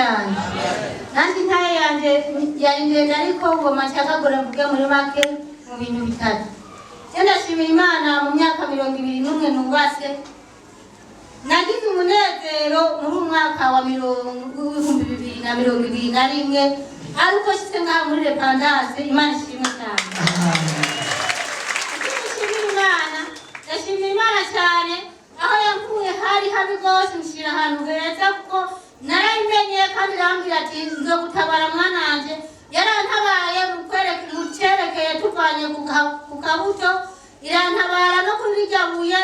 cyane nanjye ntaye yanjye yari ndende ariko ngoma nshakagura mvuge muri make mu bintu bitatu. Ndashimira Imana mu myaka 21 nungwase nagize umunezero muri umwaka wa 2021 ariko shitse ngaha muri Repentance. Imana ishimwe cyane. Ndashimira Imana cyane aho yankuye hari habi rwose nshira ahantu heza kuko narayimenye kandi rambwira ati nzo gutabara mwana wanje. Yarantabaye mu cyerekeye tuvanye ku kabuto, irantabara no kuri ryabuye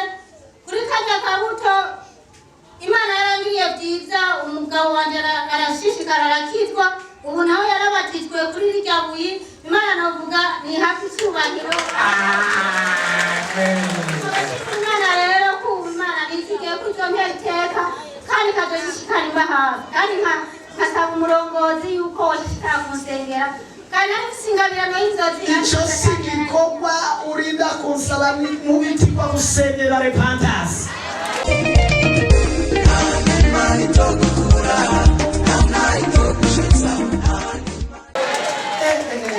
kuri kajya kabuto. Imana yarangiriye byiza, umugabo wanje arashishikara arakitwa, ubu nawe yarabatijwe kuri ryabuye. Imana navuga ni hafi cyubahiro. Imana rero ku Imana nisigiye kuzompera iteka kandi kazoshishikara imbahazi kandi nkasaba umurongozi yuko washishikara kumusengera kandi singabirano y'inzozi. Ico si gikorwa urinda kunsaba mu biti kwa gusengera Repentance.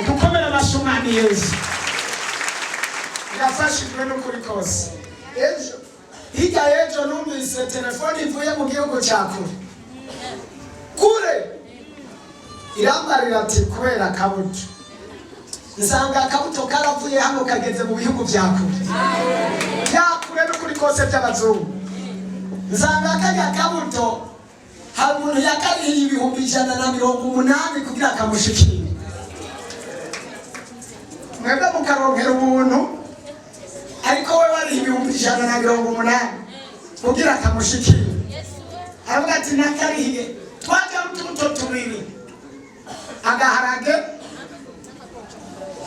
Dukomera amashumani Yesu yafashijwe n'ukuri kose. Ejo hirya y'ejo numvise telefoni ivuye mu gihugu cya kure irambarira ati kubera akabuto. Nsanga akabuto karavuye hano kageze mu bihugu bya kure n'ukuri kose by'abazungu. Nsanga kajya kabuto hari umuntu yakarihiye 180 kugira kamushikire. Mwebwe mukaronkera ubuntu ariko we wari 180 kugira kamushikire. Aravuga ati nakarihiye twaja mututo tubiri agaharage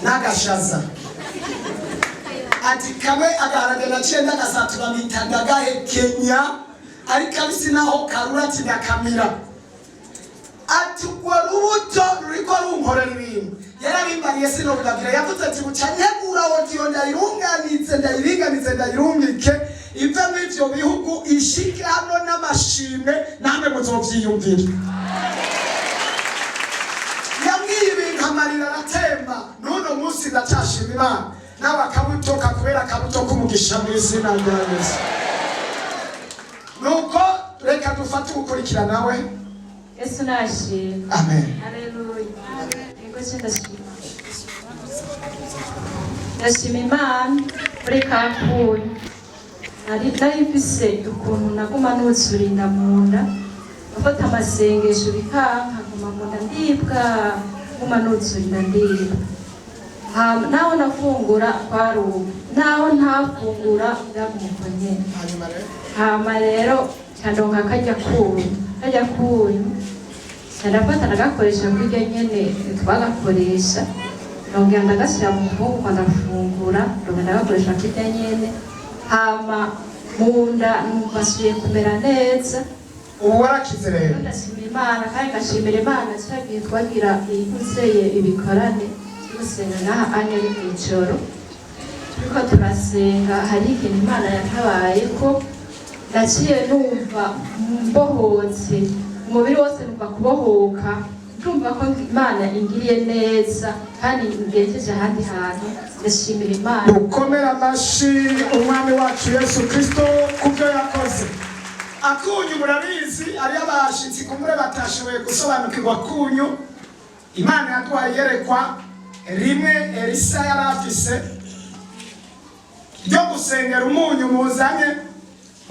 n'agashaza. Ati kamwe agaharage naciye ndagasatura bitaga gahekenya ariko abisi naho karura kidakamira. Ati kwa rubuto ruriko runkorera ibintu yarabimbariye sinobudagira. Yavuze ati bucanyegura wodiyo ndayiringanize ndayirungike ive mu ivyo bihugu ishike hano n'amashimwe namwe muzovyiyumvira. Yambwiye ibintu amarira aratemba. N'uno munsi ndacashima Imana nawe akabutoka kubera akabuto k'umugisha mu izina rya Yesu. Nuko reka dufate gukurikira nawe. Yesu nashimwe. Amen. Haleluya. Ndashima Imana muri Kampuni. Narifise ukuntu naguma nuzurinda munda afata amasengesho bikanka nkaguma munda ndibwa nguma nuzurinda ndibwa. Naho nafungura kwarubu naho ntafungura ndagumva nyene. Hama rero cyandonka kajya kuyu ndafata nagakoresha kwirya nyene twagakoresha nongera ndagashyira mu mfungu ndafungura nongera ndagakoresha kwirya nyene. Hama munda numvasuye kumera neza. Ubu warakize rero. Ndashimira Imana kandi ngashimira Imana cyagiye twagira iyuzeye ibikorane gusenga naha anya y'ijoro turiko turasenga. Hari ikintu Imana yatabaye ko naciye numva mbohotse umubiri wose numva kubohoka ndumva ko Imana ingiriye neza kandi ngejeje ahandi hantu. Ndashimira Imana. Dukomera amashi umwami wacu Yesu Kristo kubyo yakoze. Akunyu murabizi ari abashitsi kumure batashoboye gusobanukirwa kunyu. Imana yaduhaye yerekwa rimwe Elisa yarafise ryo gusengera umunyu muzanye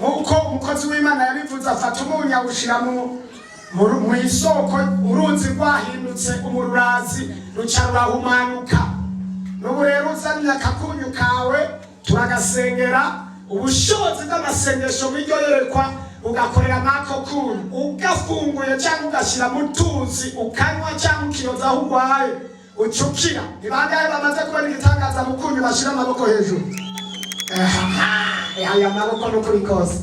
nkuko umukozi w'Imana yabivuze. Afata umunyu awushira mu isoko uruzi rwahindutse umururazi ruca rurahumanuka. N'ubu rero uzanye akakunyu kawe turagasengera. Ubushobozi bw'amasengesho mw'iryo yerekwa ugakorera nako kunyu ugafunguye cyangwa ugashyira mu tuzi ukanywa cyangwa ukiyoza aho urwaye ucukira. Ni bangahe bamaze kubona igitangaza mu kunyu bashyira amaboko hejuru? Aya maboko n'ukuri kose.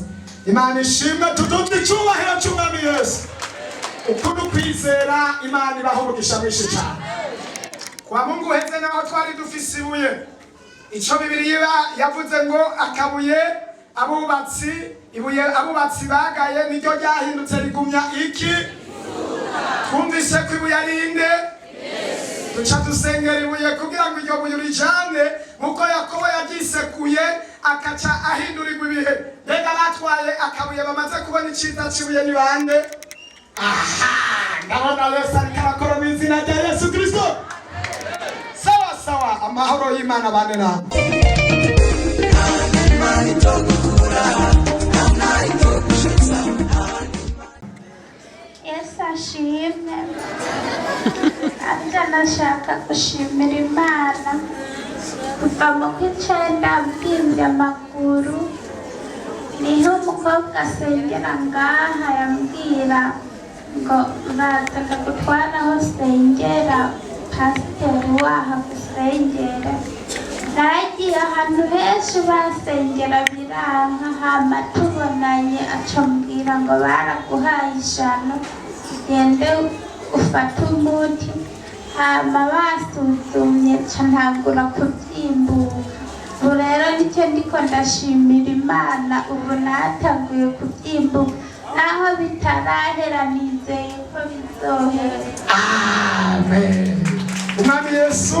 Imana ishimwe tuduze icyubahiro cy'umwami Yesu. Ukuntu kwizera Imana ibaho umugisha mwinshi cyane. Kwa Mungu heze naho twari dufise ibuye. Icyo Bibiliya yavuze ngo akabuye abubatsi bagaye niryo ryahindutse rigumya iki? twumvise ko ibuye ari inde? Duca dusengera ibuye kugira ngo iryo buye urijane nkuko Yakobo yaryisekuye akaca ahindurirwa ibihe. Mbega batwaye akabuye bamaze kubona iciza c'ibuye ni bande? Aha, ndabona Yesu ariko arakora mu izina rya Yesu Kristo. Sawa sawa, amahoro y'Imana bane nawe. Yesu ashimwe. Anje nashaka gushimira Imana kuva mu kw'icenda mbwimvye amaguru niho umukobwa asengera ngaha yambwira ngo bazana gutwara aho sengera pasiteri waha gusengera. Naragiye ahantu henshi basengera biranka, hama tubonanye acambwira ngo baraguhaye ijana ugende ufate umuti, hama basuzumye ca ntangura kuvyimbuka. Ubu rero nicyo ndiko ndashimira Imana, ubu natanguye kuvyimbuka naho bitarahera nizeye ko bizohera. Amen. Umwami Yesu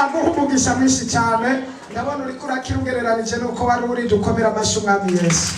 aguha umugisha mwinshi cyane. Ndabona uriko urakira ugereranije nuko wari uri. Dukomera amashyi Umwami Yesu.